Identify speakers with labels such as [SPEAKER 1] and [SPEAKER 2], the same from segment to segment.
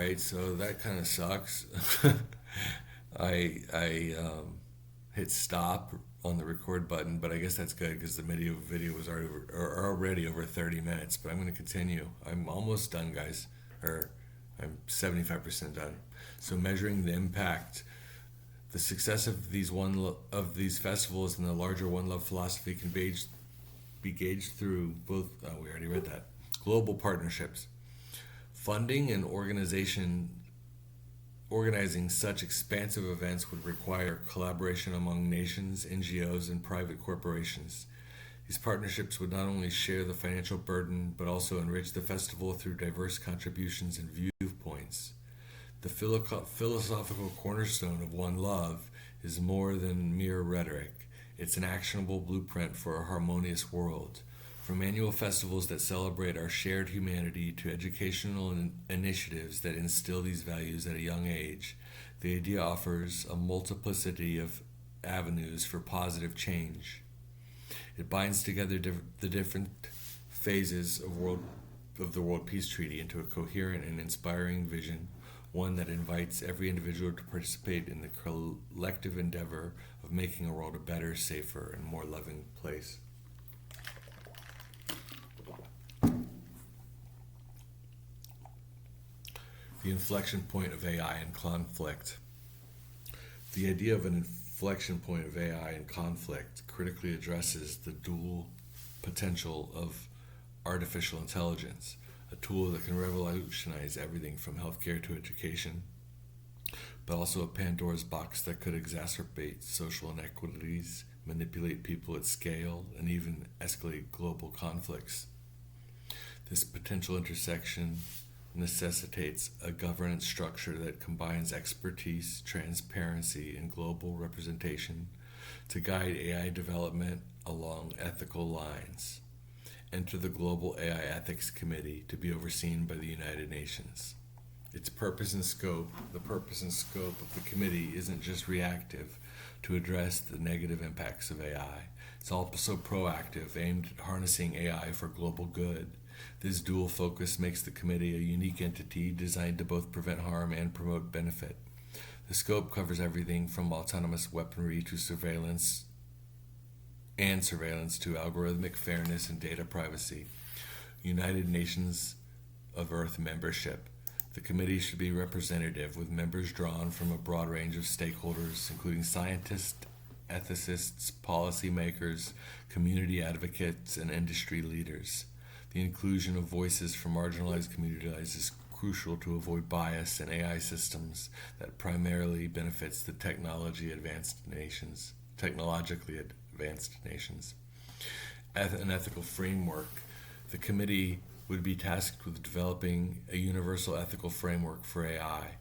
[SPEAKER 1] right, so that kind of sucks. I hit stop on the record button, but I guess that's good because the video was already over 30 minutes. But I'm going to continue. I'm almost done, guys, or I'm 75% done. So measuring the impact, the success of of these festivals and the larger One Love philosophy can be gauged through both. Oh, we already read that. Global partnerships, funding and organizing such expansive events would require collaboration among nations, NGOs, and private corporations. These partnerships would not only share the financial burden, but also enrich the festival through diverse contributions and viewpoints. The philosophical cornerstone of One Love is more than mere rhetoric. It's an actionable blueprint for a harmonious world. From annual festivals that celebrate our shared humanity to educational initiatives that instill these values at a young age, the idea offers a multiplicity of avenues for positive change. It binds together the different phases of the World Peace Treaty into a coherent and inspiring vision, one that invites every individual to participate in the collective endeavor of making a world a better, safer, and more loving place. The inflection point of AI and conflict. The idea of an inflection point of AI and conflict critically addresses the dual potential of artificial intelligence, a tool that can revolutionize everything from healthcare to education, but also a Pandora's box that could exacerbate social inequities, manipulate people at scale, and even escalate global conflicts. This potential intersection necessitates a governance structure that combines expertise, transparency, and global representation to guide AI development along ethical lines. Enter the Global AI Ethics Committee to be overseen by the United Nations. Its purpose and scope, the purpose and scope of the committee isn't just reactive to address the negative impacts of AI. It's also proactive, aimed at harnessing AI for global good. This dual focus makes the committee a unique entity designed to both prevent harm and promote benefit. The scope covers everything from autonomous weaponry to surveillance to algorithmic fairness and data privacy. United Nations of Earth membership. The committee should be representative, with members drawn from a broad range of stakeholders, including scientists, ethicists, policymakers, community advocates, and industry leaders. The inclusion of voices from marginalized communities is crucial to avoid bias in AI systems that primarily benefits the technologically advanced nations. An ethical framework. The committee would be tasked with developing a universal ethical framework for AI.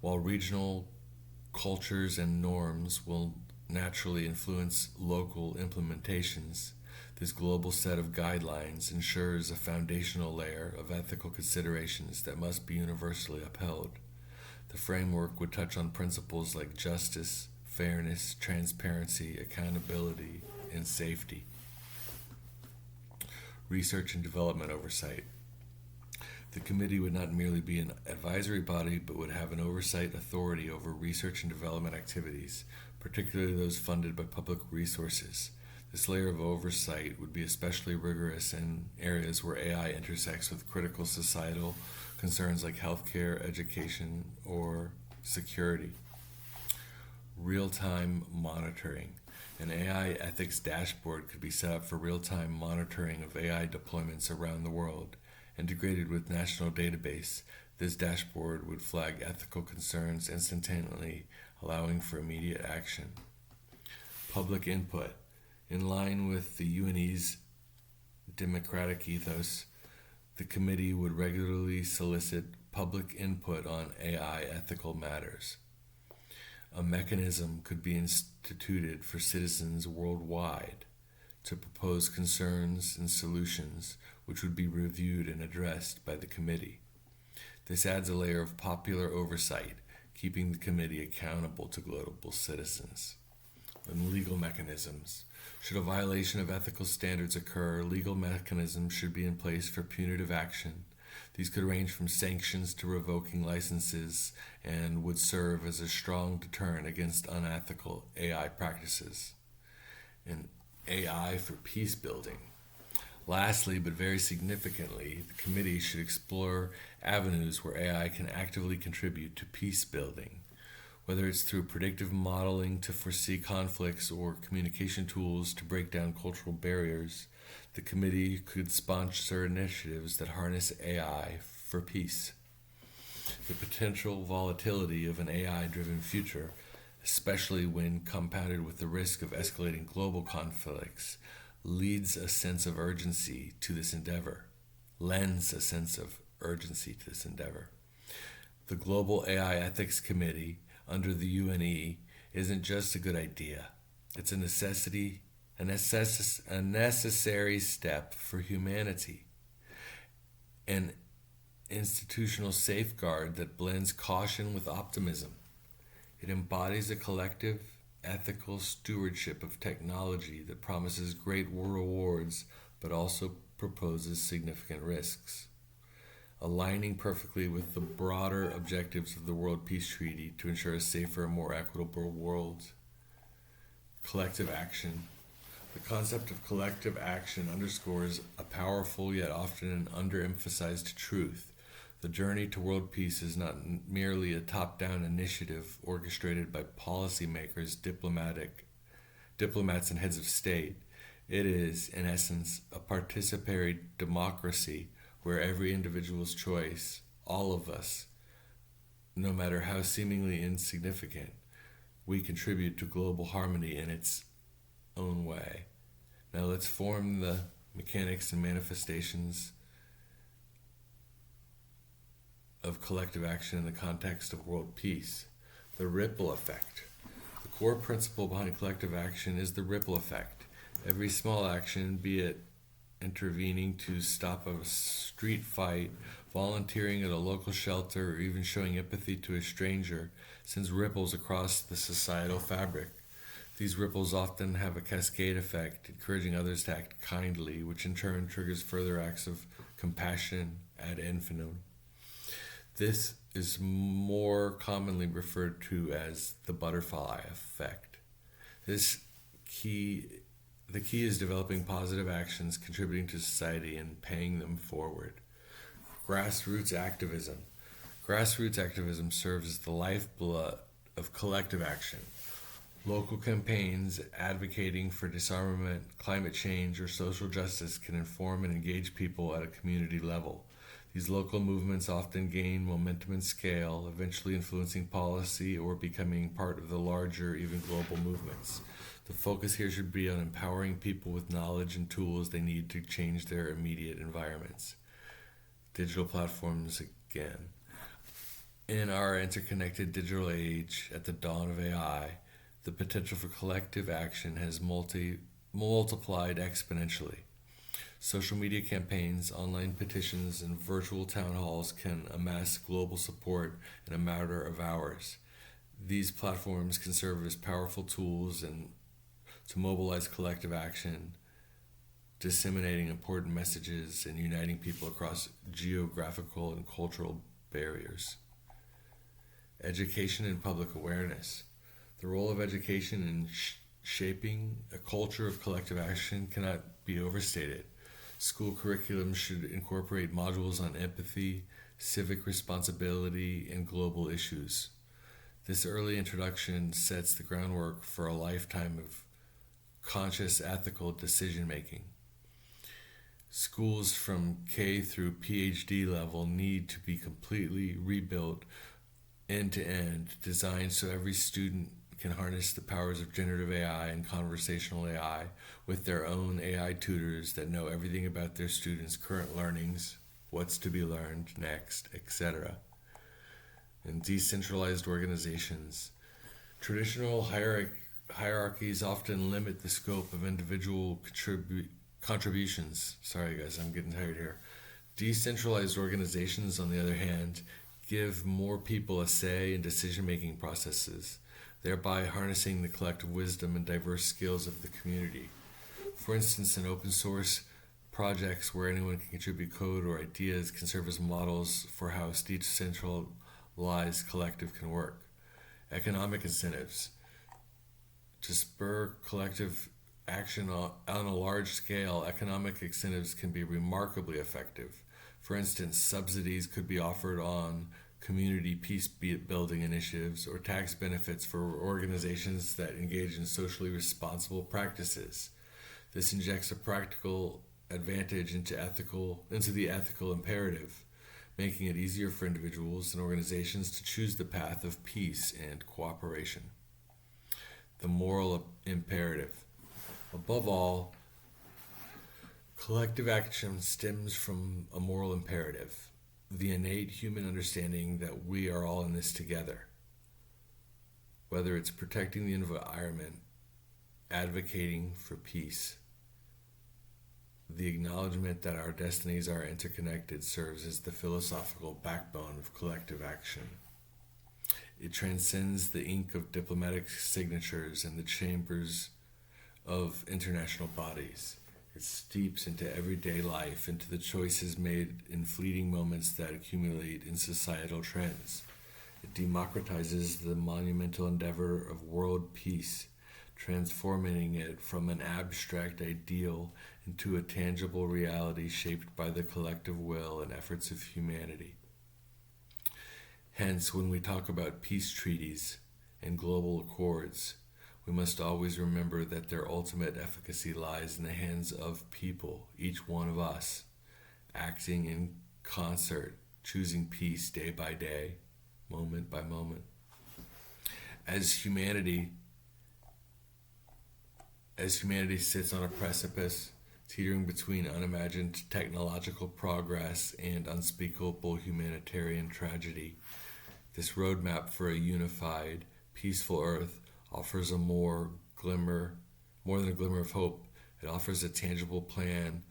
[SPEAKER 1] While regional cultures and norms will naturally influence local implementations, this global set of guidelines ensures a foundational layer of ethical considerations that must be universally upheld. The framework would touch on principles like justice, fairness, transparency, accountability, and safety. Research and development oversight. The committee would not merely be an advisory body, but would have an oversight authority over research and development activities, particularly those funded by public resources. This layer of oversight would be especially rigorous in areas where AI intersects with critical societal concerns like healthcare, education, or security. Real-time monitoring. An AI ethics dashboard could be set up for real-time monitoring of AI deployments around the world. Integrated with national database, this dashboard would flag ethical concerns instantaneously, allowing for immediate action. Public input. In line with the UNE's democratic ethos, the committee would regularly solicit public input on AI ethical matters. A mechanism could be instituted for citizens worldwide to propose concerns and solutions, which would be reviewed and addressed by the committee. This adds a layer of popular oversight, keeping the committee accountable to global citizens. And legal mechanisms. Should a violation of ethical standards occur, legal mechanisms should be in place for punitive action. These could range from sanctions to revoking licenses and would serve as a strong deterrent against unethical AI practices. And AI for peace building. Lastly, but very significantly, the committee should explore avenues where AI can actively contribute to peace building, whether it's through predictive modeling to foresee conflicts or communication tools to break down cultural barriers. The committee could sponsor initiatives that harness AI for peace. The potential volatility of an AI-driven future, especially when compounded with the risk of escalating global conflicts, lends a sense of urgency to this endeavor. The Global AI Ethics Committee under the UNE isn't just a good idea. It's a necessary step for humanity. An institutional safeguard that blends caution with optimism. It embodies a collective ethical stewardship of technology that promises great rewards but also proposes significant risks, aligning perfectly with the broader objectives of the World Peace Treaty to ensure a safer and more equitable world. Collective action. The concept of collective action underscores a powerful yet often underemphasized truth. The journey to world peace is not merely a top-down initiative orchestrated by policymakers, diplomats, and heads of state. It is, in essence, a participatory democracy where every individual's choice, all of us, no matter how seemingly insignificant, we contribute to global harmony in its own way. Now let's form the mechanics and manifestations of collective action in the context of world peace. The ripple effect. The core principle behind collective action is the ripple effect. Every small action, be it intervening to stop a street fight, volunteering at a local shelter, or even showing empathy to a stranger, sends ripples across the societal fabric. These ripples often have a cascade effect, encouraging others to act kindly, which in turn triggers further acts of compassion ad infinitum. This is more commonly referred to as the butterfly effect. The key is developing positive actions, contributing to society, and paying them forward. Grassroots activism. Grassroots activism serves as the lifeblood of collective action. Local campaigns advocating for disarmament, climate change, or social justice can inform and engage people at a community level. These local movements often gain momentum and scale, eventually influencing policy or becoming part of the larger, even global movements. The focus here should be on empowering people with knowledge and tools they need to change their immediate environments. Digital platforms again. In our interconnected digital age, at the dawn of AI, the potential for collective action has multiplied exponentially. Social media campaigns, online petitions, and virtual town halls can amass global support in a matter of hours. These platforms can serve as powerful tools to mobilize collective action, disseminating important messages and uniting people across geographical and cultural barriers. Education and public awareness. The role of education in shaping a culture of collective action cannot be overstated. School curriculum should incorporate modules on empathy, civic responsibility, and global issues. This early introduction sets the groundwork for a lifetime of conscious, ethical decision-making. Schools from K through PhD level need to be completely rebuilt end-to-end, designed so every student can harness the powers of generative AI and conversational AI with their own AI tutors that know everything about their students' current learnings, what's to be learned next, etc. And decentralized organizations. Traditional hierarchies often limit the scope of individual contributions. Sorry guys, I'm getting tired here. Decentralized organizations, on the other hand, give more people a say in decision-making processes, thereby harnessing the collective wisdom and diverse skills of the community. For instance, an open source projects where anyone can contribute code or ideas can serve as models for how a decentralized collective can work. Economic incentives. To spur collective action on a large scale, economic incentives can be remarkably effective. For instance, subsidies could be offered on community peace building initiatives or tax benefits for organizations that engage in socially responsible practices. This injects a practical advantage into the ethical imperative, making it easier for individuals and organizations to choose the path of peace and cooperation. The moral imperative. Above all, collective action stems from a moral imperative, the innate human understanding that we are all in this together. Whether it's protecting the environment, advocating for peace, the acknowledgement that our destinies are interconnected serves as the philosophical backbone of collective action. It transcends the ink of diplomatic signatures and the chambers of international bodies. It steeps into everyday life, into the choices made in fleeting moments that accumulate in societal trends. It democratizes the monumental endeavor of world peace, transforming it from an abstract ideal into a tangible reality shaped by the collective will and efforts of humanity. Hence, when we talk about peace treaties and global accords, we must always remember that their ultimate efficacy lies in the hands of people, each one of us, acting in concert, choosing peace day by day, moment by moment. As humanity sits on a precipice, teetering between unimagined technological progress and unspeakable humanitarian tragedy, this roadmap for a unified, peaceful Earth offers more than a glimmer of hope. It offers a tangible plan,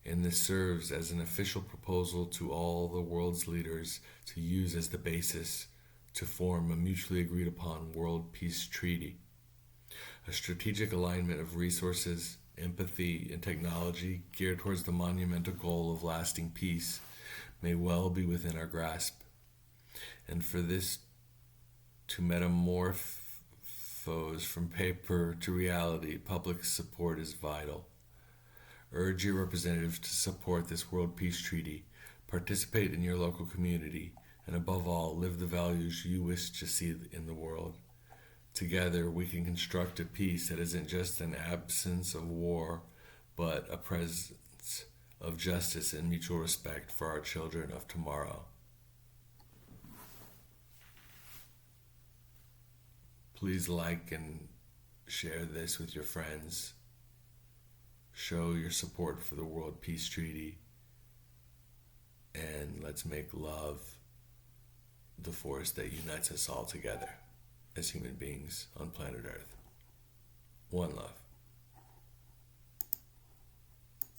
[SPEAKER 1] and this serves as an official proposal to all the world's leaders to use as the basis to form a mutually agreed upon world peace treaty. A strategic alignment of resources, empathy, and technology geared towards the monumental goal of lasting peace may well be within our grasp. And for this to metamorphose from paper to reality, public support is vital. Urge your representatives to support this World Peace Treaty, participate in your local community, and above all, live the values you wish to see in the world. Together, we can construct a peace that isn't just an absence of war, but a presence of justice and mutual respect for our children of tomorrow. Please like and share this with your friends. Show your support for the World Peace Treaty. And let's make love the force that unites us all together as human beings on planet Earth. One love.